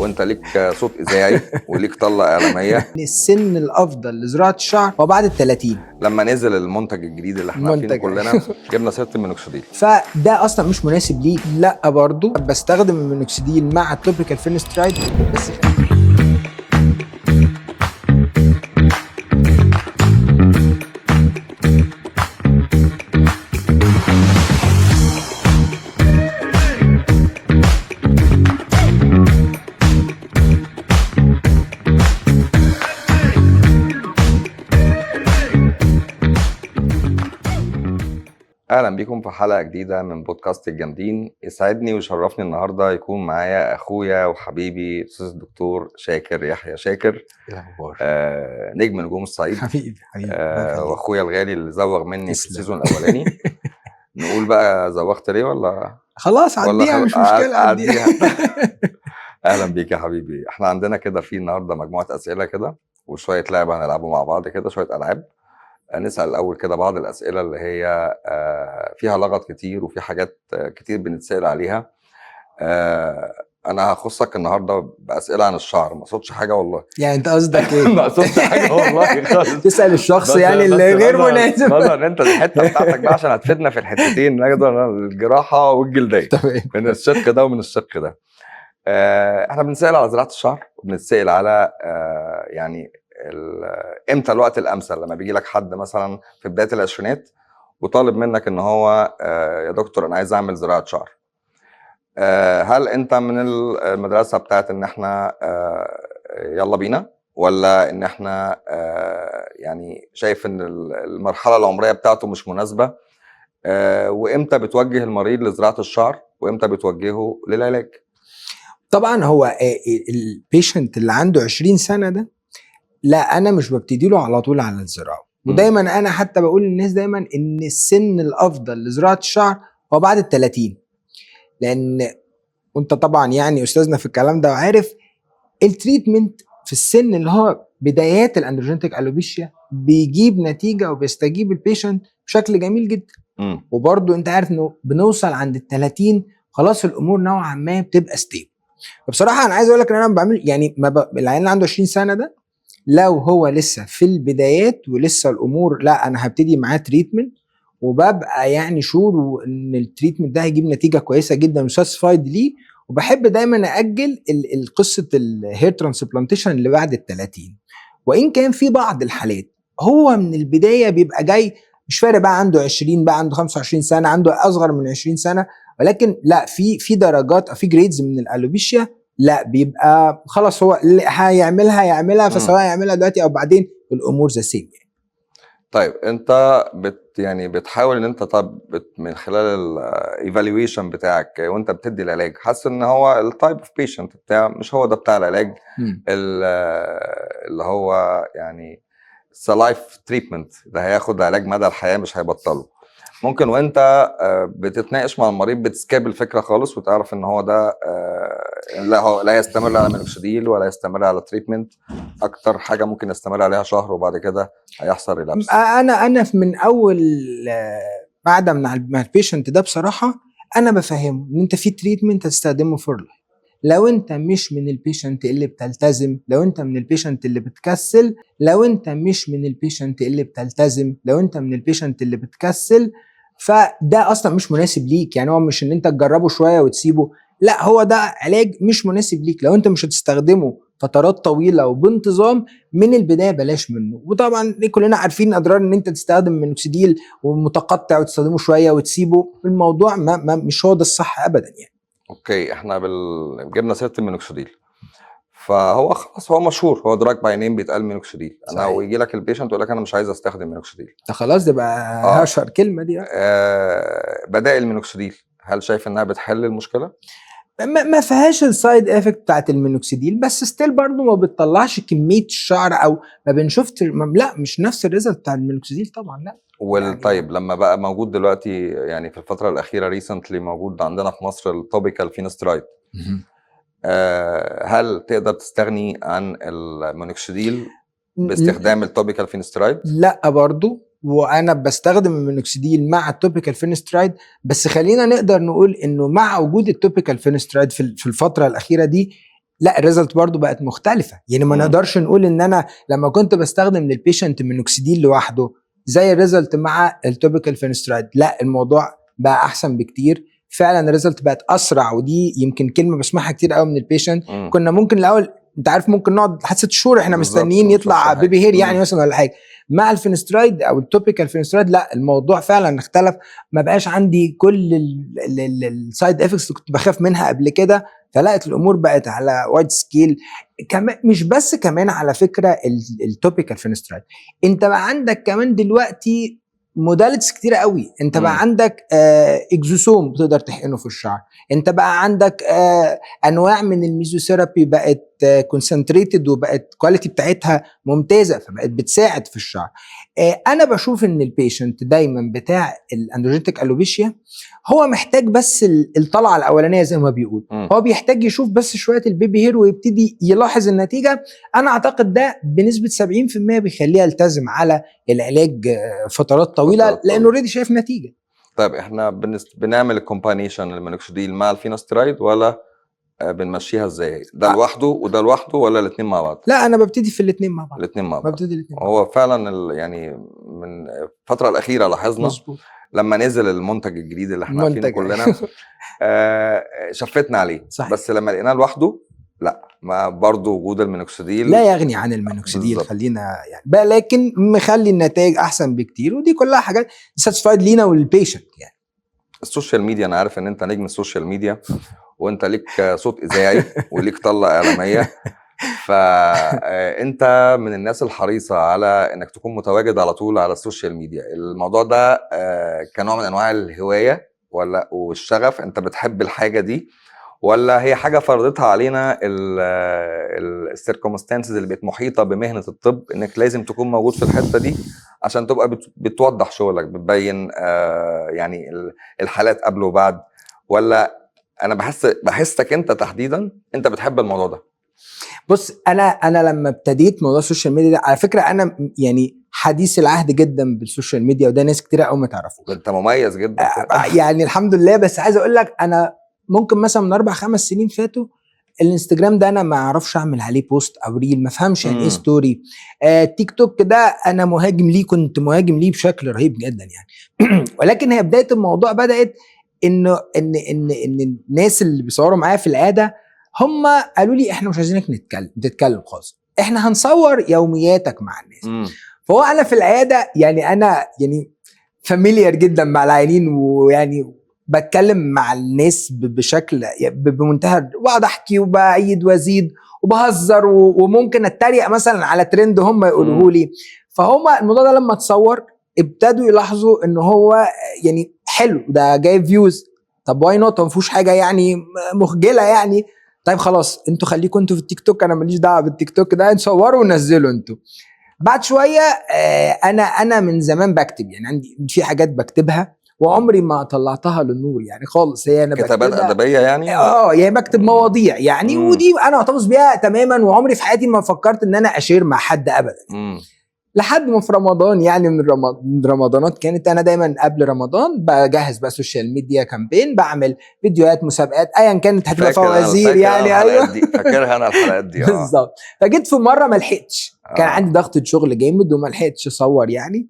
وانت ليك صوت اذاعي وليك طلة اعلاميه. السن الافضل لزراعه الشعر هو بعد ال30. لما نزل المنتج الجديد اللي احنا عارفينه كلنا جبنا سيره المينوكسيديل، فده اصلا مش مناسب ليك. لا برضو بستخدم المينوكسيديل مع التوبيكال فينسترايد بس. اهلا بيكم في حلقه جديده من بودكاست الجامدين. يسعدني ويشرفني النهارده يكون معايا اخويا وحبيبي الاستاذ الدكتور شاكر يحيى شاكر، نجم نجوم الصعيد، حبيبي واخويا الغالي اللي زوغ مني في السيزون الاولاني. نقول بقى زوغت ليه ولا خلاص عديها؟ مش مشكله عديها. اهلا بيك يا حبيبي. احنا عندنا كده في النهارده مجموعه اسئله كده وشويه لعبه هنلعبوا مع بعض كده، شويه العاب. نسأل الأول كده بعض الأسئلة اللي هي فيها لغط كتير وفي حاجات كتير بنتسأل عليها. أنا هخصك النهاردة بأسئلة عن الشعر، ما صوتش حاجة والله. يعني أنت قصدك إيه؟ ما صوتش حاجة والله خالص. تسأل الشخص يعني اللي غير مناسب. نظر أنت الحتة بتاعتك بقى عشان هتفيدنا في الحتتين، نقدر الجراحة والجلدية من الشق ده ومن الشق ده. احنا بنسأل على زراعة الشعر وبنتسأل على يعني امتى الوقت الامثل لما بيجي لك حد مثلا في بدايه العشرينات وطالب منك ان هو يا دكتور انا عايز اعمل زراعه شعر. هل انت من المدرسه بتاعت ان احنا يلا بينا، ولا ان احنا يعني شايف ان المرحله العمريه بتاعته مش مناسبه؟ وامتى بتوجه المريض لزراعه الشعر وامتى بتوجهه للعلاج؟ طبعا هو البيشنت اللي عنده 20 سنه ده، لا انا مش ببتدي له على طول على الزراعه. ودايما انا حتى بقول للناس دايما ان السن الافضل لزراعه الشعر هو بعد ال30، لان وانت طبعا يعني استاذنا في الكلام ده وعارف التريتمنت في السن اللي هو بدايات الاندروجينيك الوبيشيا بيجيب نتيجه وبيستجيب البيشنت بشكل جميل جدا. وبرضو انت عارف انه بنوصل عند ال30 خلاص الامور نوعا ما بتبقى ستيبل. فبصراحه انا عايز اقول لك ان انا بعمل يعني العيان اللي عنده 20 سنه ده لو هو لسه في البدايات ولسه الامور، لا انا هبتدي معاه تريتمنت وببقى يعني شور ان التريتمنت ده هيجيب نتيجه كويسه جدا وساتسفايد ليه. وبحب دايما اجل القصه الهير ترانسبلانتيشن اللي بعد ال30، وان كان في بعض الحالات هو من البدايه بيبقى جاي مش فارق بقى عنده 20 بقى عنده 25 سنه عنده اصغر من 20 سنه، ولكن لا في درجات او في جريدز من الالوبيشيا لا بيبقى خلاص هو اللي هيعملها فسواء يعملها دلوقتي او بعدين الامور زي سيم. طيب انت يعني بتحاول ان انت من خلال الايفالويشن بتاعك وانت بتدي العلاج حاسس ان هو التايب اوف بيشنت بتاع مش هو ده بتاع العلاج اللي هو يعني لايف تريتمنت ده هياخد علاج مدى الحياه مش هيبطله. ممكن وانت بتتناقش مع المريض بتسكاب الفكره خالص وتعرف ان هو ده لا يستمر على مينوكسيديل ولا يستمر على تريتمنت. اكتر حاجه ممكن يستمر عليها شهر وبعد كده هيحصل ريلابس. انا من اول قعده مع البيشنت ده بصراحه انا بفهمه ان انت في تريتمنت هتستخدمه فور لايف. لو انت مش من البيشنت اللي بتلتزم، لو انت من البيشنت اللي بتكسل، لو انت مش من البيشنت اللي بتلتزم، لو انت من البيشنت اللي بتكسل، فده اصلا مش مناسب ليك. يعني هو مش ان انت تجربه شويه وتسيبه، لا هو ده علاج مش مناسب ليك. لو انت مش هتستخدمه فترات طويله وبانتظام من البدايه بلاش منه. وطبعا كلنا عارفين اضرار ان انت تستخدم مينوكسيديل ومتقطع وتستخدمه شويه وتسيبه. الموضوع مش هو ده الصح ابدا يعني. اوكي احنا جبنا سيره المينوكسيديل فهو خلاص هو مشهور، هو دراج باي نيم بيتقال مينوكسيديل. انا ويجي لك البيشنت يقول لك انا مش عايز استخدم مينوكسيديل، ده خلاص ده بقى اشهر كلمه دي. بدائل المينوكسيديل هل شايف انها بتحل المشكله؟ ما فيهاش السايد افكت بتاعت المينوكسيديل، بس ستيل برضو ما بتطلعش كميه الشعر او ما بنشوفش لا مش نفس الريزلت بتاع المينوكسيديل طبعا لا. طيب لما بقى موجود دلوقتي يعني في الفتره الاخيره ريسنتلي موجود عندنا في مصر التوبيكال فينسترايد، هل تقدر تستغني عن المينوكسيديل باستخدام التوبيكال فينسترايد؟ لا برضو، وانا بستخدم المينوكسيديل مع التوبيكال فينسترايد. بس خلينا نقدر نقول انه مع وجود التوبيكال فينسترايد في الفتره الاخيره دي لا الريزلت برضو بقت مختلفه. يعني ما نقدرش نقول ان انا لما كنت بستخدم للبيشنت مينوكسيديل لوحده زي الريزلت مع التوبيكال فينسترايد، لا الموضوع بقى احسن بكتير فعلا. الريزلت بقت اسرع، ودي يمكن كلمه بسمعها كتير قوي من البيشنت. كنا ممكن الاول انت عارف ممكن نقعد لحد 6 شهور احنا مستنيين يطلع بيبي هير يعني مثلا ولا حاجه. مع الفينسترايد او التوبيكال فينسترايد لا الموضوع فعلا اختلف، ما بقاش عندي كل السايد افكتس اللي كنت بخاف منها قبل كده. فلقيت الامور بقت على وايد سكيل كمان. مش بس كمان على فكره التوبيكال فينسترايد، انت بقى عندك كمان دلوقتي موداليتس كتيره قوي. انت بقى عندك اكزوسوم بتقدر تحقنه في الشعر، انت بقى عندك انواع من الميزوثيرابي بقت كونسنتريتد وبقت كواليتي بتاعتها ممتازه فبقت بتساعد في الشعر. انا بشوف ان البيشنت دايما بتاع الاندروجينيك الوبيشيا هو محتاج بس الطلعه الاولانيه زي ما بيقول، هو بيحتاج يشوف بس شويه البيبي هير ويبتدي يلاحظ النتيجه. انا اعتقد ده بنسبه 70% بيخليه يلتزم على العلاج فترات طويله لانه اوريدي شايف نتيجه. طيب احنا بنعمل الكومباينيشن للمينوكسيديل مع الفينسترايد ولا بنمشيها ازاي؟ ده لوحده وده لوحده ولا الاثنين مع بعض؟ لا انا ببتدي في الاثنين مع بعض. الاثنين مع بعض. هو فعلا يعني من الفتره الاخيره لاحظنا مظبوط لما نزل المنتج الجديد اللي احنا عارفينه كلنا شفتنا عليه صحيح. بس لما لقيناه لوحده لا، ما برضه وجود المينوكسيديل لا يغني عن المينوكسيديل خلينا يعني بقى، لكن مخلي النتائج احسن بكتير، ودي كلها حاجات ساتسفايد لينا والبيشنت. يعني السوشيال ميديا انا عارف ان انت نجم السوشيال ميديا وانت ليك صوت اذاعي وليك طلة اعلاميه، فانت من الناس الحريصه على انك تكون متواجد على طول على السوشيال ميديا. الموضوع ده كنوع من انواع الهوايه ولا والشغف؟ انت بتحب الحاجه دي ولا هي حاجه فرضتها علينا السيركمستانسز اللي بقت محيطه بمهنه الطب انك لازم تكون موجود في الحته دي عشان تبقى بتوضح شغلك، بتبين يعني الحالات قبل وبعد؟ ولا انا بحسك انت تحديدا انت بتحب الموضوع ده؟ بص انا لما ابتديت موضوع السوشيال ميديا ده على فكره انا يعني حديث العهد جدا بالسوشيال ميديا، وده ناس كتير قوي ما تعرفوش. انت مميز جدا يعني الحمد لله. بس عايز اقول لك انا ممكن مثلا من 4-5 سنين فاتوا الانستجرام ده انا ما اعرفش اعمل عليه بوست او ريل، ما فهمش يعني ايه ستوري. تيك توك ده انا كنت مهاجم ليه بشكل رهيب جدا يعني ولكن هي بدايه الموضوع بدات انه ان الناس اللي بيصوروا معايا في العاده هم قالوا لي احنا مش عايزينك تتكلم خالص، احنا هنصور يومياتك مع الناس. فهو انا في العياده يعني انا يعني فاميليار جدا مع العيانين، ويعني بتكلم مع الناس بشكل بمنتهى، واقعد احكي وبعيد وازيد وبهزر وممكن اتريق مثلا على ترند هم يقولوه لي. فهم الموضوع ده لما اتصور ابتدوا يلاحظوا ان هو يعني حلو، ده جايب فيوز، طب واي نوت، ما فيهوش حاجه يعني مخجله يعني. طيب خلاص انتوا خليكم انتوا في التيك توك، انا ماليش دعوه بالتيك توك ده، نصوروا وننزلوا انتوا. بعد شويه انا من زمان بكتب، يعني عندي في حاجات بكتبها وعمري ما طلعتها للنور يعني خالص. هي انا كتابات ادبيه يعني يعني بكتب مواضيع يعني ودي انا احتفظ بيها تماما، وعمري في حياتي ما فكرت ان انا اشير مع حد ابدا. لحد ما في رمضان يعني من رمضانات كانت انا دايما قبل رمضان بجهز بقى سوشيال ميديا كامبين، بعمل فيديوهات مسابقات ايا كانت هتبقى فوازير يعني. ايوه فاكرها انا الحلقات دي بالظبط. فجيت في مره ما لحقتش، كان عندي ضغط شغل جامد وما لحقتش اصور يعني.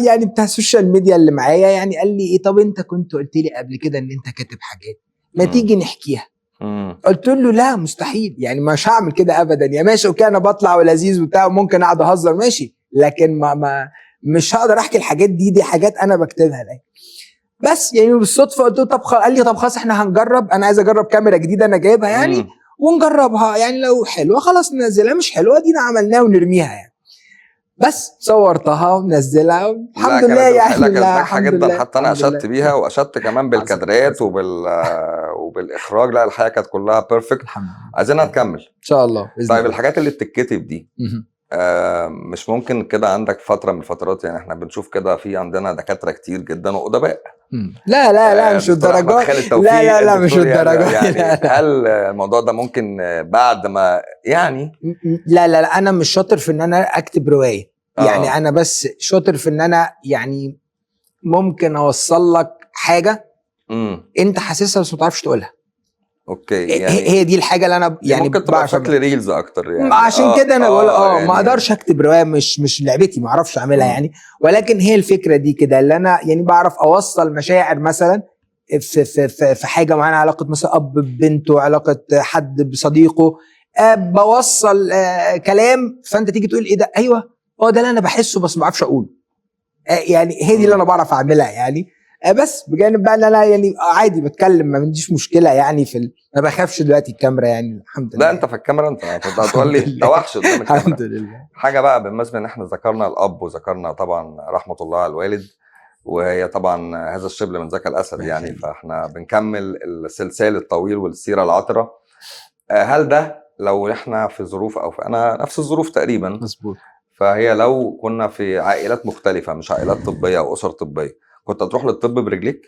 يعني بتاع السوشيال ميديا اللي معايا يعني قال لي ايه، طب انت كنت قلت لي قبل كده ان انت كاتب حاجات، ما تيجي نحكيها. قلت له لا مستحيل، يعني مش هعمل كده ابدا. يا ماشي اوكي انا بطلع ولذيذ وبتاع وممكن اقعد اهزر ماشي، لكن ما مش هقدر احكي الحاجات دي حاجات انا بكتبها لك. بس يعني بالصدفه قلت له طب قال لي طب خلاص احنا هنجرب، انا عايز اجرب كاميرا جديده انا جايبها يعني ونجربها، يعني لو حلوه خلاص ننزلها، مش حلوه دينا عملناها ونرميها يعني. بس صورتها ونزلها الحمد لله يعني. لكن ناجحه جدا، حتى انا اشدت بيها واشدت كمان بالكادرات وبالاخراج. لا الحاجه كانت كلها بيرفكت. عايزينها تكمل ان شاء الله. طيب الحاجات اللي بتتكتب دي مش ممكن كده عندك فتره من الفترات، يعني احنا بنشوف كده في عندنا دكاتره كتير جدا وادباء. لا مش الدرجات، لا مش الدرجات يعني هل الموضوع ده ممكن بعد ما يعني لا انا مش شاطر في ان انا اكتب روايه يعني انا بس شاطر في ان انا يعني ممكن اوصل لك حاجه انت حاسسها بس ما تعرفش تقولها. اوكي هي دي الحاجه اللي انا يعني ممكن تبقى شكل ريلز اكتر يعني. عشان كده انا بقول يعني ما اقدرش اكتب روايه، مش لعبتي، ما اعرفش اعملها يعني. ولكن هي الفكره دي كده اللي انا يعني بعرف اوصل مشاعر مثلا في حاجه معينه، علاقه مثلا اب ببنته، علاقه حد بصديقه، بوصل كلام، فانت تيجي تقول ايه ده، ايوه هو ده اللي انا بحسه بس ما بعرفش اقوله. يعني هي دي اللي انا بعرف اعملها يعني. بس بجانب بقى ان انا يعني عادي بتكلم، ما عنديش مشكله يعني ما بخافش دلوقتي الكاميرا يعني، الحمد لله. لا انت في الكاميرا انت هتقول لي انت وحش قدام الكاميرا. الحمد لله. حاجه بقى بالنسبه ان احنا ذكرنا الاب وذكرنا طبعا رحمه الله على الوالد، وهي طبعا هذا الشبل من ذاك الاسد يعني، فاحنا بنكمل السلسال الطويل والسيره العطره. هل ده لو احنا في ظروف او في انا نفس الظروف تقريبا مظبوط، فهي لو كنا في عائلات مختلفه مش عائلات طبيه او اسر طبيه، كنت هتروح للطب برجليك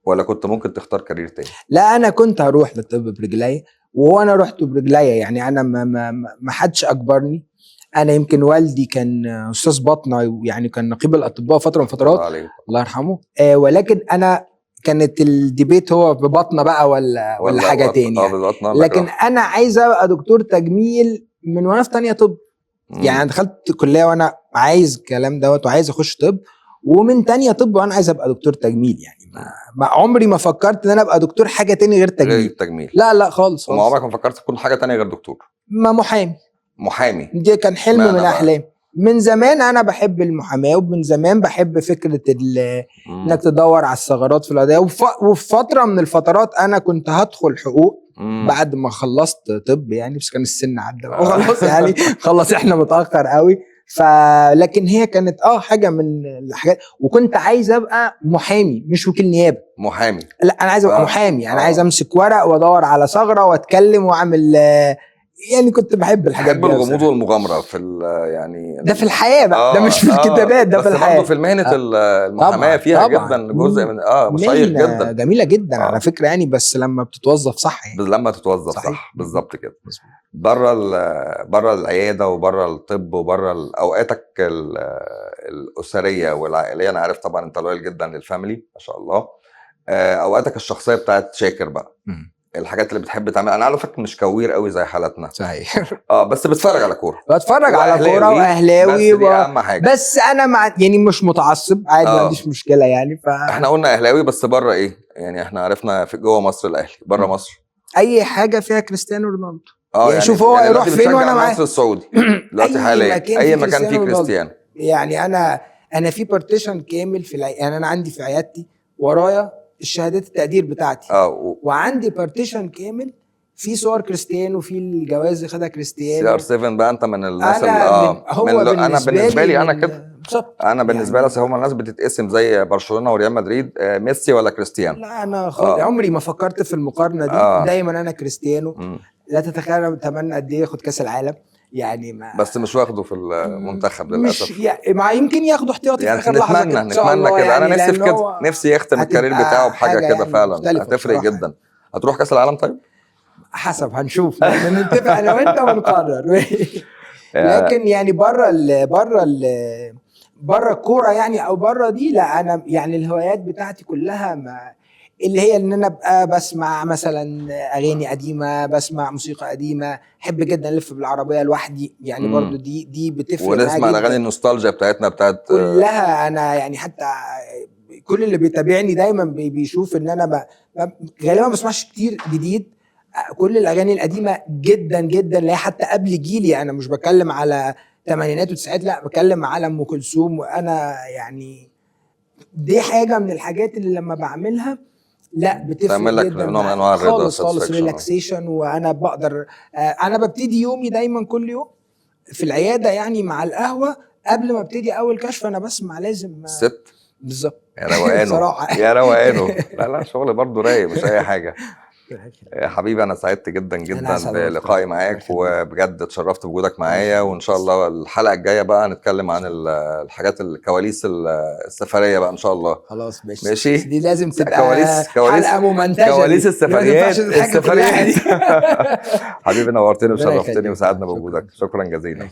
ولا كنت ممكن تختار كارير تاني؟ لا انا كنت هروح للطب برجلي، وانا رحت برجلي يعني. انا ما حدش اجبرني. انا يمكن والدي كان استاذ باطنه يعني، كان نقيب الاطباء فتره من فترات، الله يرحمه. ولكن انا كانت الديبيت هو ببطنه بقى ولا حاجه تاني يعني. لكن انا عايز ابقى دكتور تجميل من وانا في تانية طب. يعني انا دخلت كليه وانا عايز الكلام دوت وعايز اخش طب، ومن تانية طب وانا عايز ابقى دكتور تجميل يعني. ما عمري ما فكرت ان انا ابقى دكتور حاجه تاني غير تجميل. لا خالص. وما عمرك ما فكرت تكون حاجه تانية غير دكتور؟ ما محامي دي كان حلم من احلامي من زمان. انا بحب المحاماه، ومن زمان بحب فكره انك تدور على الثغرات في القضايا. وفي فتره من الفترات انا كنت هدخل حقوق بعد ما خلصت طب يعني، بس كان السن عدى خلاص يعني خلص احنا متاخر قوي. لكن هي كانت حاجه من الحاجات، وكنت عايز ابقى محامي مش وكيل نيابه. محامي؟ لا انا عايز ابقى محامي. انا عايز امسك ورق وادور على ثغره واتكلم واعمل يعني. كنت بحب الحاجات دي، بحب الغموض والمغامره في يعني ده في الحياه بقى، ده مش في الكتابات، ده في الحياه. بس برضه في المهنه المحاماه فيها طبعًا جدا جزء من شيق جدا، جميله جدا على فكره يعني، بس لما بتتوظف صح يعني. لما تتوظف صح بالظبط كده. بره العياده وبره الطب وبره اوقاتك الاسريه والعائليه، انا عارف طبعا انت لويل جدا للفاميلي ما شاء الله. اوقاتك الشخصيه بتاعت شاكر بقى، الحاجات اللي بتحب تعمل. انا عارفك مش كوير قوي زي حالتنا صحيح. بس بتفرج على كوره، بتفرج على كوره واهلاوي، بس دي اهم حاجه. بس انا يعني مش متعصب عادي، ما عنديش مشكله يعني. احنا قلنا اهلاوي بس بره ايه يعني، احنا عرفنا في جوه مصر الاهلي، بره مصر اي حاجه فيها كريستيانو رونالدو. يعني شوف هو يروح فين وانا معاه. مصر السعودي دلوقتي حاليا اي مكان فيه كريستيانو يعني. انا في بارتيشن كامل يعني انا عندي في عيادتي ورايا الشهادات التقدير بتاعتي، وعندي بارتيشن كامل في صور كريستيانو، في الجوائز اللي خدها كريستيانو. CR7 بقى انت من الناس انا بالنسبه لي انا كده. انا بالنسبه لي هم الناس بتتقسم زي برشلونه وريال مدريد، ميسي ولا كريستيانو. لا انا عمري ما فكرت في المقارنه دي. دايما انا كريستيانو. لا تتخيل بتمنى قد ايه ياخد كاس العالم يعني، بس مش واخده في المنتخب للاسف. مش يمكن ياخده احتياطي يعني في اخر لحظه كده. نتمنى كده يعني. انا نفسي في كده، نفسي يختم الكارير بتاعه بحاجه كده يعني فعلا هتفرق جدا يعني. هتروح كاس العالم طيب؟ حسب هنشوف نتفق انا وانت ونقرر. لكن يعني بره الكوره يعني، او بره دي، لا انا يعني الهوايات بتاعتي كلها اللي هي ان انا ابقى بسمع مثلا اغاني قديمه، بسمع موسيقى قديمه، احب جدا الف بالعربيه لوحدي يعني. برضو دي بتفرق معايا جدا. ونسمع الاغاني النوستالجيا بتاعتنا بتاعت كلها. انا يعني حتى كل اللي بيتابعني دايما بيشوف ان انا غالبا ما بسمعش كتير جديد. كل الاغاني القديمه جدا جدا اللي هي حتى قبل جيلي. انا مش بتكلم على ثمانينات وتسعينات، لا بتكلم على ام كلثوم. وانا يعني دي حاجه من الحاجات اللي لما بعملها لا بتفرق جدا نوع من انواع الرضا خالص ريلاكسيشن. وانا بقدر انا ببتدي يومي دايما كل يوم في العياده يعني مع القهوه. قبل ما ابتدي اول كشف انا بسمع لازم الست بالظبط. يا روقانه يا روقانه. لا شغل برضه رايق مش اي حاجه. حبيبي انا سعدت جدا جدا بلقائي معاك، وبجد اتشرفت بوجودك معايا. وان شاء الله الحلقه الجايه بقى نتكلم عن الحاجات الكواليس السفريه بقى ان شاء الله. خلاص ماشي. دي لازم تبقى كواليس حلقه ممنتجه، كواليس السفريات حبيبي نورتني وشرفتني وسعدنا بوجودك. شكرا جزيلا.